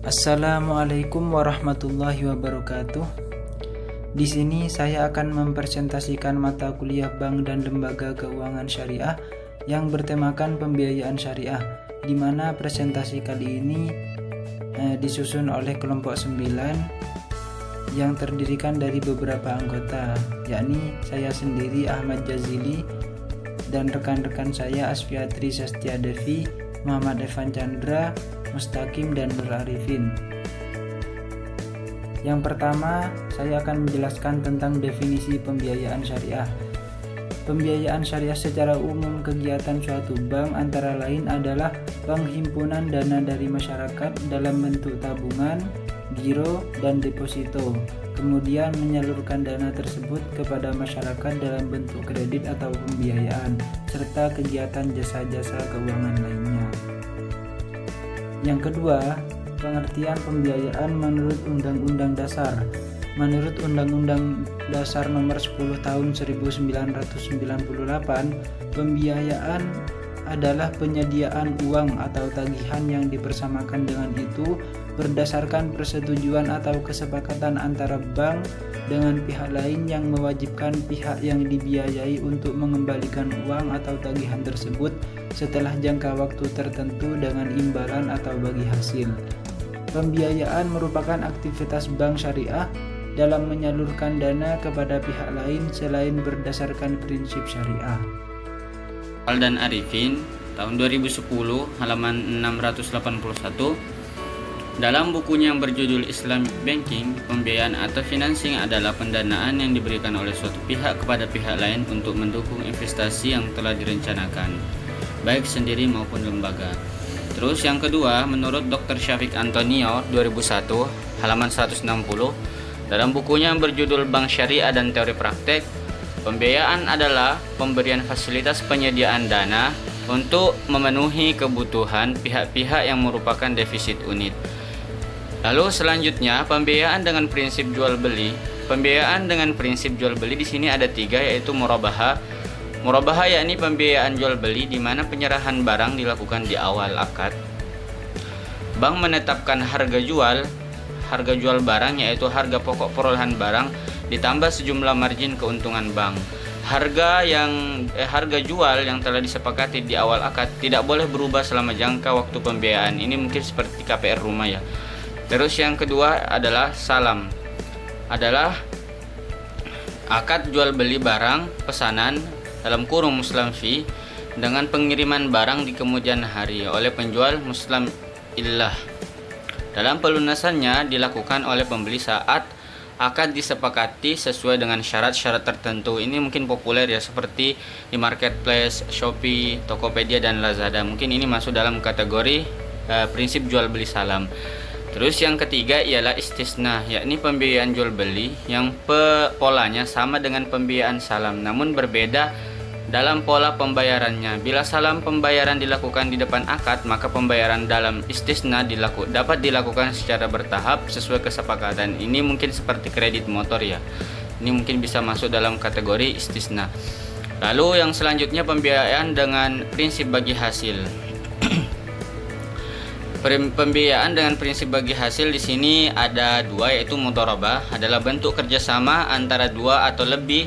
Assalamualaikum warahmatullahi wabarakatuh. Di sini saya akan mempresentasikan mata kuliah Bank dan Lembaga Keuangan Syariah yang bertemakan pembiayaan syariah, di mana presentasi kali ini disusun oleh kelompok 9 yang terdirikan dari beberapa anggota, yakni saya sendiri Ahmad Jazili dan rekan-rekan saya Asfiatri Sastia Devi, Muhammad Evan Chandra, Mustaqim, dan Nur Arifin. Yang pertama, saya akan menjelaskan tentang definisi pembiayaan syariah. Pembiayaan syariah secara umum kegiatan suatu bank antara lain adalah penghimpunan dana dari masyarakat dalam bentuk tabungan, giro, dan deposito, kemudian menyalurkan dana tersebut kepada masyarakat dalam bentuk kredit atau pembiayaan, serta kegiatan jasa-jasa keuangan lainnya. Yang kedua, pengertian pembiayaan menurut Undang-Undang Dasar. Menurut Undang-Undang Dasar Nomor 10 Tahun 1998, pembiayaan adalah penyediaan uang atau tagihan yang dipersamakan dengan itu berdasarkan persetujuan atau kesepakatan antara bank dengan pihak lain yang mewajibkan pihak yang dibiayai untuk mengembalikan uang atau tagihan tersebut setelah jangka waktu tertentu dengan imbalan atau bagi hasil. Pembiayaan merupakan aktivitas bank syariah dalam menyalurkan dana kepada pihak lain selain berdasarkan prinsip syariah. Dan Arifin tahun 2010 halaman 681. Dalam bukunya yang berjudul Islamic Banking, pembiayaan atau financing adalah pendanaan yang diberikan oleh suatu pihak kepada pihak lain untuk mendukung investasi yang telah direncanakan, baik sendiri maupun lembaga. Terus yang kedua, menurut Dr. Syafiq Antonio 2001 halaman 160, dalam bukunya yang berjudul Bank Syariah dan Teori Praktek, pembiayaan adalah pemberian fasilitas penyediaan dana untuk memenuhi kebutuhan pihak-pihak yang merupakan defisit unit. Lalu selanjutnya, pembiayaan dengan prinsip jual beli. Pembiayaan dengan prinsip jual beli di sini ada 3, yaitu murabahah. Murabahah yakni pembiayaan jual beli di mana penyerahan barang dilakukan di awal akad. Bank menetapkan harga jual barang, yaitu harga pokok perolehan barang ditambah sejumlah margin keuntungan bank. Harga jual yang telah disepakati di awal akad tidak boleh berubah selama jangka waktu pembiayaan. Ini mungkin seperti KPR rumah ya. Terus yang kedua adalah salam. Adalah akad jual beli barang pesanan dalam kurung muslim fee dengan pengiriman barang di kemudian hari oleh penjual muslim illah. Dalam pelunasannya dilakukan oleh pembeli saat akad disepakati sesuai dengan syarat-syarat tertentu. Ini mungkin populer ya, seperti di marketplace, Shopee, Tokopedia, dan Lazada. Mungkin ini masuk dalam kategori prinsip jual beli salam. Terus yang ketiga ialah istisna, yakni pembiayaan jual beli yang polanya sama dengan pembiayaan salam, namun berbeda dalam pola pembayarannya. Bila salam pembayaran dilakukan di depan akad, maka pembayaran dalam istisna dapat dilakukan secara bertahap sesuai kesepakatan. Ini mungkin seperti kredit motor ya. Ini mungkin bisa masuk dalam kategori istisna. Lalu yang selanjutnya, pembiayaan dengan prinsip bagi hasil. Pembiayaan dengan prinsip bagi hasil di sini ada 2, yaitu mudharabah, adalah bentuk kerjasama antara 2 atau lebih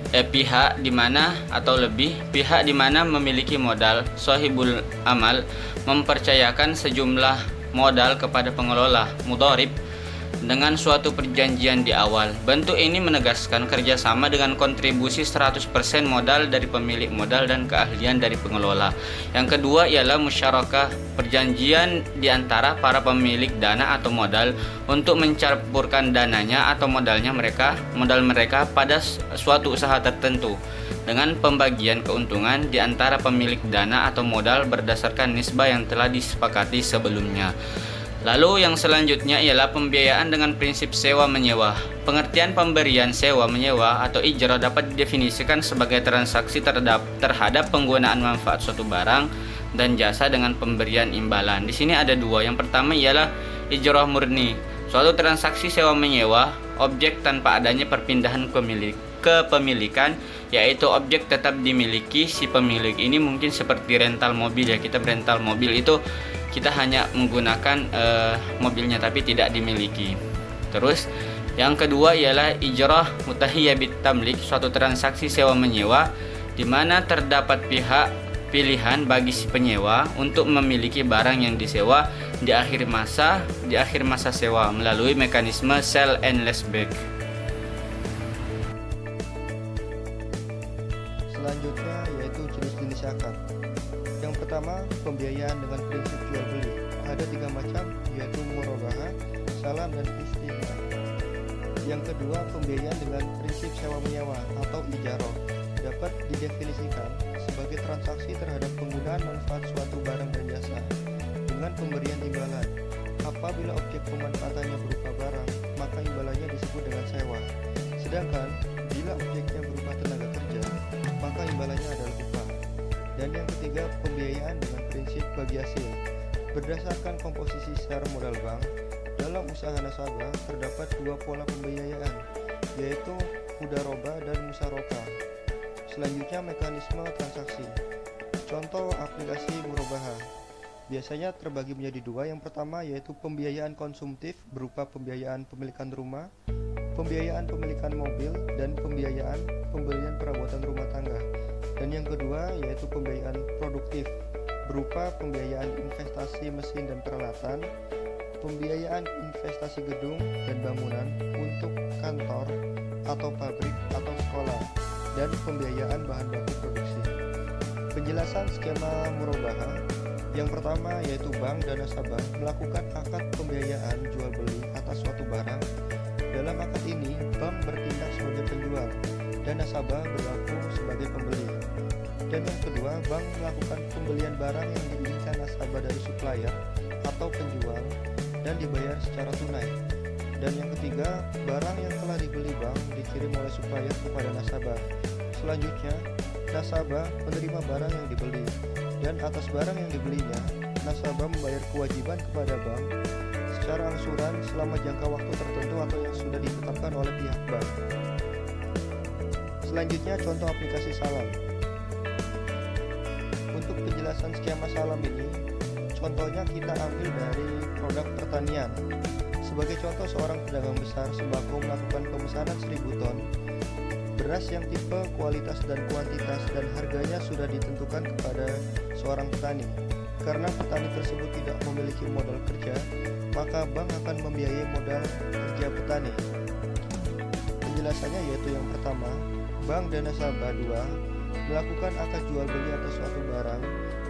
pihak di mana memiliki modal. Sahibul amal mempercayakan sejumlah modal kepada pengelola mudharib dengan suatu perjanjian di awal. Bentuk ini menegaskan kerjasama dengan kontribusi 100% modal dari pemilik modal dan keahlian dari pengelola. Yang kedua ialah musyarakah, perjanjian di antara para pemilik dana atau modal untuk mencampurkan dananya atau modal mereka pada suatu usaha tertentu dengan pembagian keuntungan di antara pemilik dana atau modal berdasarkan nisbah yang telah disepakati sebelumnya. Lalu yang selanjutnya ialah pembiayaan dengan prinsip sewa-menyewa. Pengertian pemberian sewa-menyewa atau ijrah dapat didefinisikan sebagai transaksi terhadap penggunaan manfaat suatu barang dan jasa dengan pemberian imbalan. Di sini ada 2. Yang pertama ialah ijrah murni. Suatu transaksi sewa-menyewa objek tanpa adanya perpindahan kepemilikan, yaitu objek tetap dimiliki si pemilik. Ini mungkin seperti rental mobil ya. Kita rental mobil itu kita hanya menggunakan mobilnya tapi tidak dimiliki. Terus yang kedua ialah ijrah mutahiyya bit tamlik, suatu transaksi sewa menyewa di mana terdapat pilihan bagi si penyewa untuk memiliki barang yang disewa di akhir masa sewa melalui mekanisme sell and leaseback. Selanjutnya yaitu jenis-jenis akad. Yang pertama, pembiayaan dengan prinsip jual beli. Ada 3 macam, yaitu murabahah, salam, dan istimna. Yang kedua, pembiayaan dengan prinsip sewa menyewa atau ijarah. Dapat didefinisikan sebagai transaksi terhadap penggunaan manfaat suatu barang dan jasa dengan pemberian imbalan. Apabila objek pemanfaatannya berupa barang, maka imbalannya disebut dengan sewa. Sedangkan bila objeknya berupa tenaga kerja, maka imbalannya adalah upah. Dan yang ketiga, pembiayaan dengan prinsip bagi hasil. Berdasarkan komposisi secara modal bank, dalam usaha nasabah terdapat 2 pola pembiayaan, yaitu mudharabah dan musyarakah. Selanjutnya, mekanisme transaksi. Contoh aplikasi murabahah biasanya terbagi menjadi 2. Yang pertama yaitu pembiayaan konsumtif berupa pembiayaan pemilikan rumah, pembiayaan pemilikan mobil, dan pembiayaan pembelian perabotan rumah tangga. Dan yang kedua yaitu pembiayaan produktif berupa pembiayaan investasi mesin dan peralatan, pembiayaan investasi gedung dan bangunan untuk kantor atau pabrik atau sekolah, dan pembiayaan bahan baku produksi. Penjelasan skema murabahah. Yang pertama yaitu bank dan nasabah melakukan akad pembiayaan jual beli atas suatu barang. Dalam akad ini, bank bertindak sebagai penjual dan nasabah berlaku sebagai pembeli. Dan yang kedua, bank melakukan pembelian barang yang diinginkan nasabah dari supplier atau penjual dan dibayar secara tunai. Dan yang ketiga, barang yang telah dibeli bank dikirim oleh supplier kepada nasabah. Selanjutnya, nasabah menerima barang yang dibeli, dan atas barang yang dibelinya, nasabah membayar kewajiban kepada bank secara angsuran selama jangka waktu tertentu atau yang sudah ditetapkan oleh pihak bank. Selanjutnya, contoh aplikasi salam. Untuk penjelasan skema salam ini, contohnya kita ambil dari produk pertanian. Sebagai contoh, seorang pedagang besar sembako melakukan pemesanan 1000 ton beras yang tipe, kualitas, dan kuantitas dan harganya sudah ditentukan kepada seorang petani. Karena petani tersebut tidak memiliki modal kerja, maka bank akan membiayai modal kerja petani. Penjelasannya yaitu yang pertama, bank dan nasabah 2 melakukan akad jual beli atas suatu barang.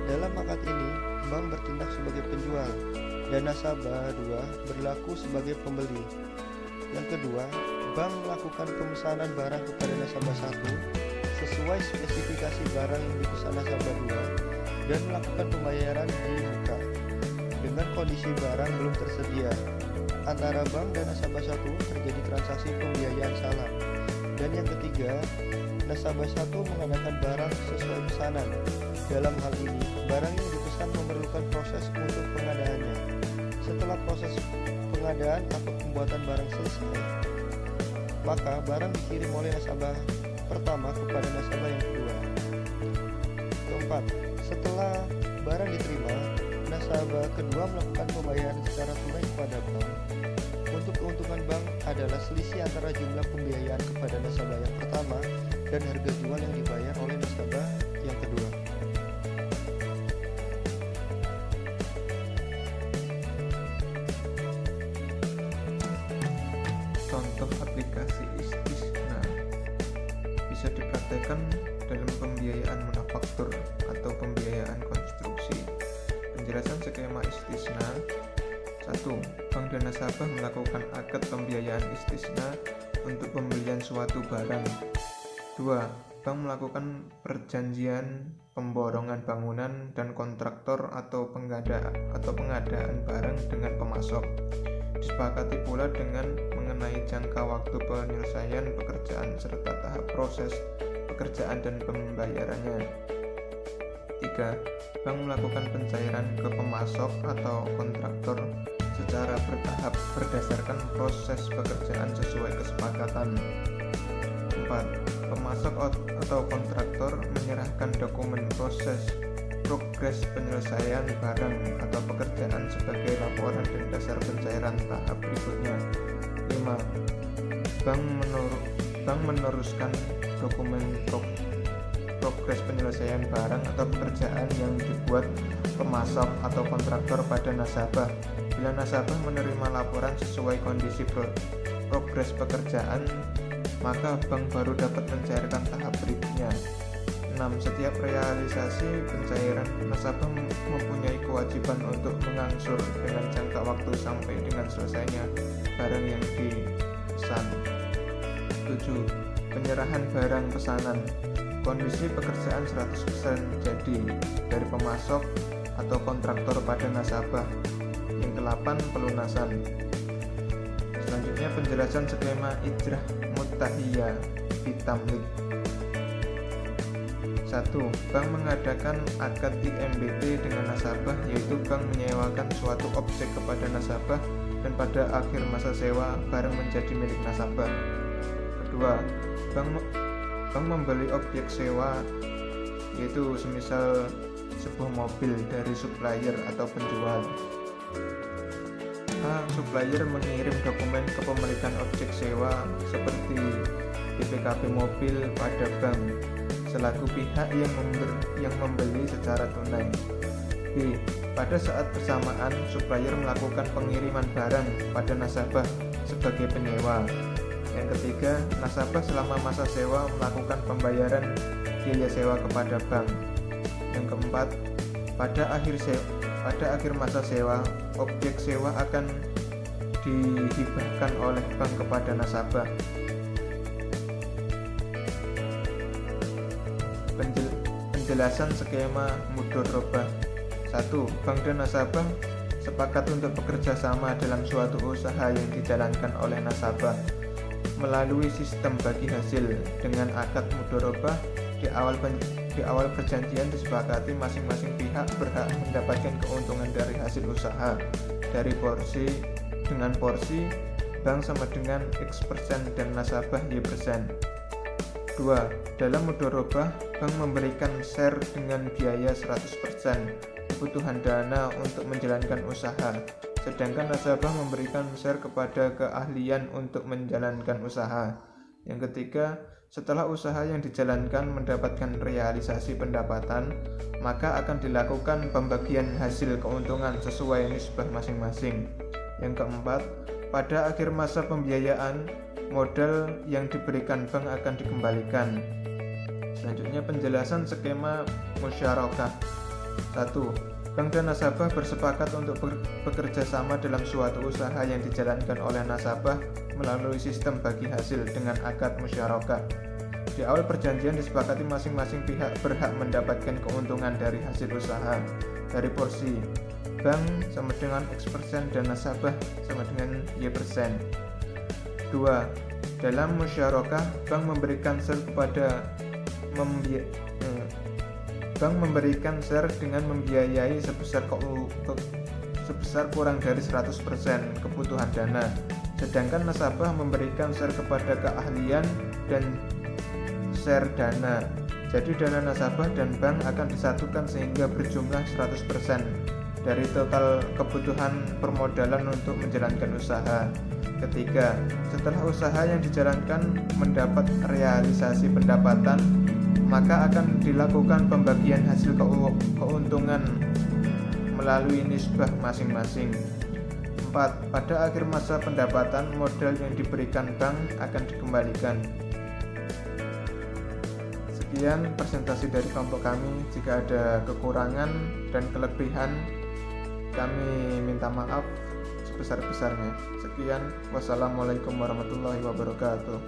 Dalam akad ini, bank bertindak sebagai penjual dan nasabah 2 berlaku sebagai pembeli. Yang kedua, bank melakukan pemesanan barang kepada nasabah 1 sesuai spesifikasi barang yang dipesan nasabah 2 dan melakukan pembayaran di muka dengan kondisi barang belum tersedia. Antara bank dan nasabah 1 terjadi transaksi pembiayaan salam. Dan yang ketiga, nasabah 1 mengadakan barang sesuai pesanan. Dalam hal ini, barang yang dipesan memerlukan proses untuk pengadaannya. Setelah proses pengadaan atau pembuatan barang selesai, maka barang dikirim oleh nasabah pertama kepada nasabah yang kedua. Keempat, setelah barang diterima, nasabah kedua melakukan pembayaran secara tunai kepada bank. Untuk keuntungan bank adalah selisih antara jumlah pembiayaan kepada nasabah yang pertama dan harga jual yang dibayar oleh nasabah yang kedua. Contoh aplikasi istisna bisa dipraktekkan dalam pembiayaan manufaktur atau pembiayaan konstruksi. Penjelasan skema istisna. 1. Bank dan nasabah melakukan akad pembiayaan istisna untuk pembelian suatu barang. 2. Bank melakukan perjanjian pemborongan bangunan dan kontraktor atau pengadaan barang dengan pemasok. Disepakati pula dengan mengenai jangka waktu penyelesaian pekerjaan serta tahap proses pekerjaan dan pembayarannya. 3. Bank melakukan pencairan ke pemasok atau kontraktor secara bertahap berdasarkan proses pekerjaan sesuai kesepakatan. 4. Pemasok atau kontraktor menyerahkan dokumen proses progres penyelesaian barang atau pekerjaan sebagai laporan dan dasar pencairan tahap berikutnya. 5. Bank meneruskan dokumen progres penyelesaian barang atau pekerjaan yang dibuat pemasok atau kontraktor pada nasabah. Bila nasabah menerima laporan sesuai kondisi progres pekerjaan, maka bank baru dapat mencairkan tahap berikutnya. 6. Setiap realisasi pencairan, nasabah mempunyai kewajiban untuk mengangsur dengan jangka waktu sampai dengan selesainya barang yang dipesan. 7. Penyerahan barang pesanan. Kondisi pekerjaan 100% jadi dari pemasok atau kontraktor pada nasabah. Yang ke-8, pelunasan. Selanjutnya penjelasan skema ijrah mutahiyah bitamlik. 1. Bank mengadakan akad IMBT dengan nasabah, yaitu bank menyewakan suatu objek kepada nasabah dan pada akhir masa sewa barang menjadi milik nasabah. Kedua, bank membeli objek sewa, yaitu semisal sebuah mobil dari supplier atau penjual. A. Supplier mengirim dokumen kepemilikan objek sewa seperti BPKB mobil pada bank selaku pihak yang membeli secara tunai. B. Pada saat bersamaan, supplier melakukan pengiriman barang pada nasabah sebagai penyewa. Yang ketiga, nasabah selama masa sewa melakukan pembayaran biaya sewa kepada bank. Yang keempat, pada akhir masa sewa, objek sewa akan dihibahkan oleh bank kepada nasabah. Penjelasan skema mudharabah. 1. Bank dan nasabah sepakat untuk bekerja sama dalam suatu usaha yang dijalankan oleh nasabah melalui sistem bagi hasil. Dengan akad mudharabah di awal perjanjian disepakati masing-masing pihak berhak mendapatkan keuntungan dari hasil usaha dari porsi bank sama dengan X% dan nasabah Y%. 2. Dalam mudharabah, bank memberikan share dengan biaya 100% kebutuhan dana untuk menjalankan usaha, sedangkan nasabah memberikan share kepada keahlian untuk menjalankan usaha. Yang ketiga, setelah usaha yang dijalankan mendapatkan realisasi pendapatan, maka akan dilakukan pembagian hasil keuntungan sesuai nisbah masing-masing. Yang keempat, pada akhir masa pembiayaan, modal yang diberikan bank akan dikembalikan. Selanjutnya penjelasan skema musyarakah. 1. Bank dan nasabah bersepakat untuk bekerja sama dalam suatu usaha yang dijalankan oleh nasabah melalui sistem bagi hasil dengan akad musyarakah. Di awal perjanjian disepakati masing-masing pihak berhak mendapatkan keuntungan dari hasil usaha dari porsi bank sama dengan X% dan nasabah sama dengan Y%. 2. Dalam musyarakah, bank memberikan share dengan membiayai sebesar kurang dari 100% kebutuhan dana, sedangkan nasabah memberikan share kepada keahlian dan share dana. Jadi dana nasabah dan bank akan disatukan sehingga berjumlah 100% dari total kebutuhan permodalan untuk menjalankan usaha. Ketiga, setelah usaha yang dijalankan mendapat realisasi pendapatan, maka akan dilakukan pembagian hasil keuntungan melalui nisbah masing-masing. 4. Pada akhir masa pendapatan, modal yang diberikan bank akan dikembalikan. Sekian presentasi dari kelompok kami. Jika ada kekurangan dan kelebihan, kami minta maaf sebesar-besarnya. Sekian, wassalamualaikum warahmatullahi wabarakatuh.